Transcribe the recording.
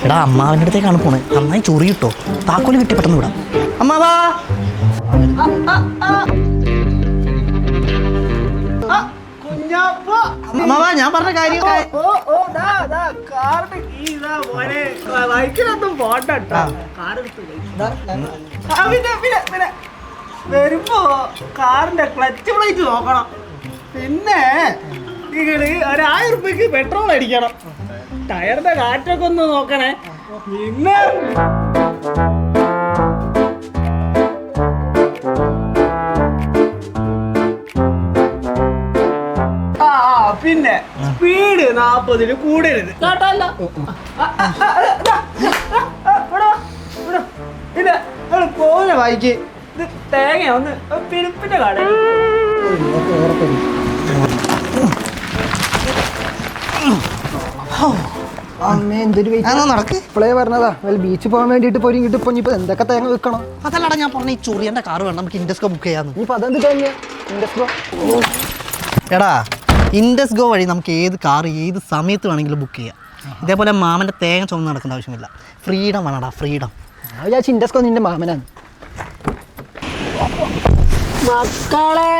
എടാ അമ്മാവൻ്റെ അടുത്തേക്കാണ് പോണേ. നന്നായി ചൊറി കിട്ടോ. താക്കോല് കിട്ടി പെട്ടെന്ന് വിടാം. അമ്മാവാ അമ്മാവാ, ഞാൻ പറഞ്ഞ കാര്യം വരുമ്പോ കാറിന്റെ ക്ലച്ച് പ്ലേറ്റ് നോക്കണം. പിന്നെ നിങ്ങള് 1000 രൂപയ്ക്ക് പെട്രോൾ അടിക്കണം. ടയറിന്റെ കാറ്റൊക്കെ ഒന്ന് നോക്കണേ. പിന്നെ പിന്നെ സ്പീഡ് 40 കൂടരുത് കേട്ടല്ല. പിന്നെ പോകുന്ന ബൈക്ക് ഇത് തേങ്ങ ഒന്ന് പിരിപ്പിന്റെ കട നടക്ക്. ഇപ്പോഴേ പറഞ്ഞതാ ബീച്ചിൽ പോകാൻ വേണ്ടിട്ട് പോയി ഇങ്ങോട്ട് ഇപ്പൊ എന്തൊക്കെ തേങ്ങ വെക്കണം. അതല്ലടാ ഞാൻ പറഞ്ഞ ഈ ചൊറിയന്റെ കാറ് വേണം. നമുക്ക് ഇൻഡസ്കോ ബുക്ക് ചെയ്യാന്ന്. ഇനിയിപ്പോ അതെന്ത് തേങ്ങ ഇൻഡസ്ട്രോ. എടാ ഇൻഡസ്കോ വഴി നമുക്ക് ഏത് കാർ ഏത് സമയത്ത് വേണമെങ്കിലും ബുക്ക് ചെയ്യാം. ഇതേപോലെ മാമൻ്റെ തേങ്ങ ചുമന്ന് നടക്കേണ്ട ആവശ്യമില്ല. ഫ്രീഡം വേണടാ, ഫ്രീഡം. ഞാൻ വിചാരിച്ചു ഇൻഡസ്കോ നിന്റെ മാമനാണ്. മക്കളെ